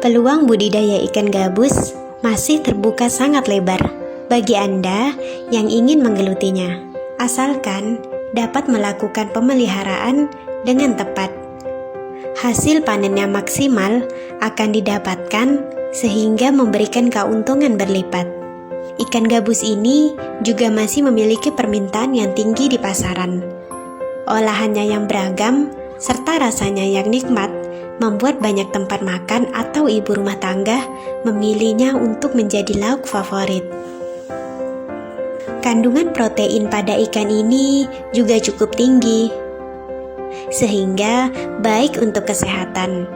Peluang budidaya ikan gabus masih terbuka sangat lebar bagi Anda yang ingin menggelutinya, asalkan dapat melakukan pemeliharaan dengan tepat. Hasil panennya maksimal akan didapatkan sehingga memberikan keuntungan berlipat. Ikan gabus ini juga masih memiliki permintaan yang tinggi di pasaran. Olahannya yang beragam serta rasanya yang nikmat membuat banyak tempat makan atau ibu rumah tangga memilihnya untuk menjadi lauk favorit. Kandungan protein pada ikan ini juga cukup tinggi, sehingga baik untuk kesehatan.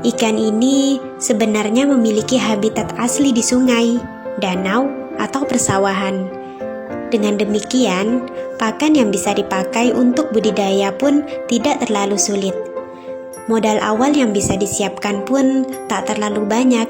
Ikan ini sebenarnya memiliki habitat asli di sungai, danau, atau persawahan. Dengan demikian, pakan yang bisa dipakai untuk budidaya pun tidak terlalu sulit. Modal awal yang bisa disiapkan pun tak terlalu banyak,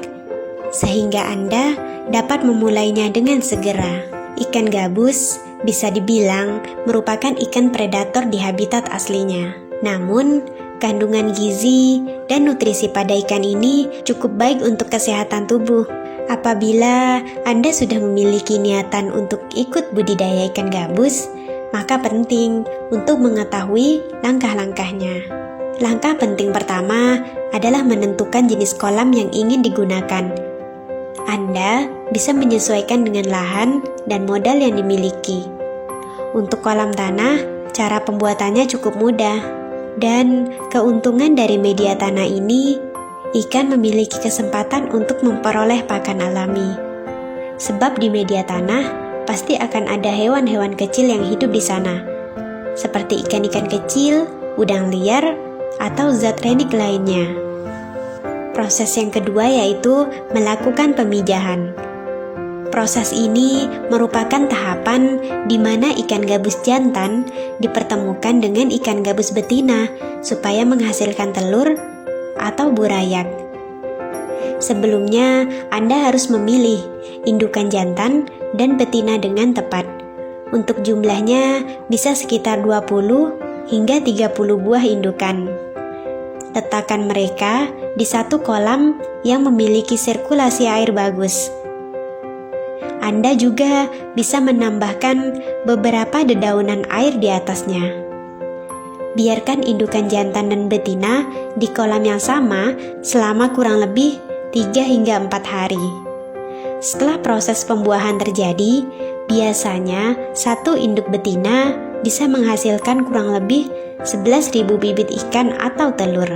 sehingga Anda dapat memulainya dengan segera. Ikan gabus bisa dibilang merupakan ikan predator di habitat aslinya. Namun, kandungan gizi dan nutrisi pada ikan ini cukup baik untuk kesehatan tubuh. Apabila Anda sudah memiliki niatan untuk ikut budidaya ikan gabus, maka penting untuk mengetahui langkah-langkahnya. Langkah penting pertama adalah menentukan jenis kolam yang ingin digunakan. Anda bisa menyesuaikan dengan lahan dan modal yang dimiliki. Untuk kolam tanah, cara pembuatannya cukup mudah. Dan keuntungan dari media tanah ini, ikan memiliki kesempatan untuk memperoleh pakan alami. Sebab di media tanah, pasti akan ada hewan-hewan kecil yang hidup di sana, seperti ikan-ikan kecil, udang liar, atau zat renik lainnya. Proses yang kedua yaitu melakukan pemijahan. Proses ini merupakan tahapan di mana ikan gabus jantan dipertemukan dengan ikan gabus betina supaya menghasilkan telur atau burayak. Sebelumnya, Anda harus memilih indukan jantan dan betina dengan tepat. Untuk jumlahnya bisa sekitar 20 hingga 30 buah indukan. Letakkan mereka di satu kolam yang memiliki sirkulasi air bagus. Anda juga bisa menambahkan beberapa dedaunan air di atasnya. Biarkan indukan jantan dan betina di kolam yang sama selama kurang lebih 3 hingga 4 hari. Setelah proses pembuahan terjadi, biasanya satu induk betina bisa menghasilkan kurang lebih 11.000 bibit ikan atau telur.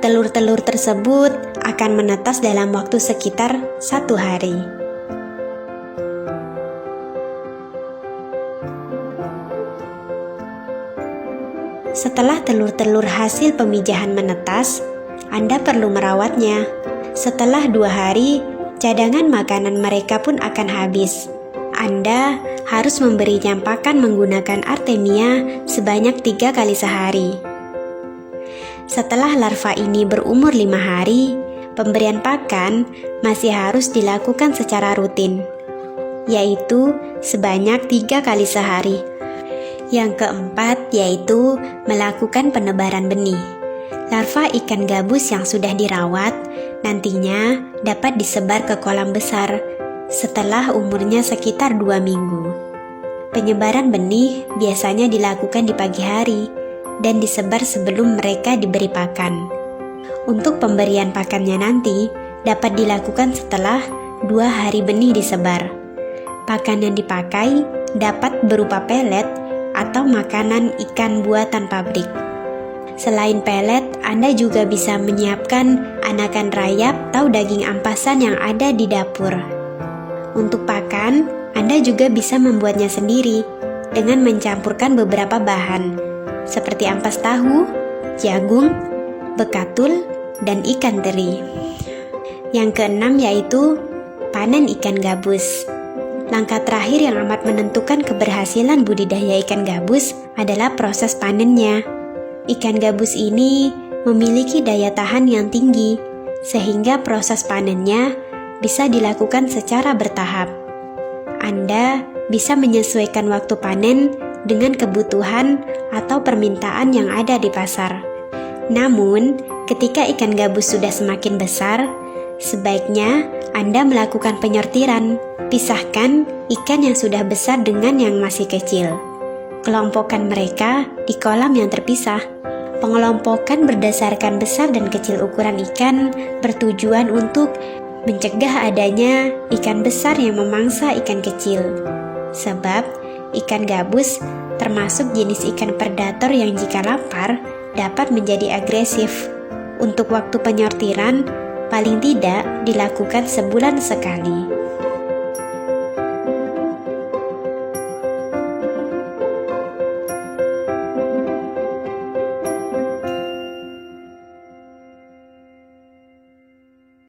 Telur-telur tersebut akan menetas dalam waktu sekitar 1 hari. Setelah telur-telur hasil pemijahan menetas, Anda perlu merawatnya. Setelah 2 hari, cadangan makanan mereka pun akan habis. Anda harus memberinya pakan menggunakan Artemia sebanyak 3 kali sehari. Setelah larva ini berumur 5 hari, pemberian pakan masih harus dilakukan secara rutin, yaitu sebanyak 3 kali sehari. Yang keempat yaitu melakukan penebaran benih. Larva ikan gabus yang sudah dirawat nantinya dapat disebar ke kolam besar setelah umurnya sekitar 2 minggu. Penyebaran benih biasanya dilakukan di pagi hari dan disebar sebelum mereka diberi pakan. Untuk pemberian pakannya nanti dapat dilakukan setelah 2 hari benih disebar. Pakan yang dipakai dapat berupa pelet atau makanan ikan buatan pabrik. Selain pelet, Anda juga bisa menyiapkan anakan rayap atau daging ampasan yang ada di dapur. Untuk pakan, Anda juga bisa membuatnya sendiri dengan mencampurkan beberapa bahan, seperti ampas tahu, jagung, bekatul, dan ikan teri. Yang keenam yaitu panen ikan gabus. Langkah terakhir yang amat menentukan keberhasilan budidaya ikan gabus adalah proses panennya. Ikan gabus ini memiliki daya tahan yang tinggi, sehingga proses panennya bisa dilakukan secara bertahap. Anda bisa menyesuaikan waktu panen dengan kebutuhan atau permintaan yang ada di pasar. Namun, ketika ikan gabus sudah semakin besar, Sebaiknya Anda melakukan penyortiran. Pisahkan ikan yang sudah besar dengan yang masih kecil. Kelompokkan mereka di kolam yang terpisah. Pengelompokan berdasarkan besar dan kecil ukuran ikan bertujuan untuk mencegah adanya ikan besar yang memangsa ikan kecil. Sebab ikan gabus termasuk jenis ikan predator yang jika lapar dapat menjadi agresif. Untuk waktu penyortiran paling tidak dilakukan sebulan sekali.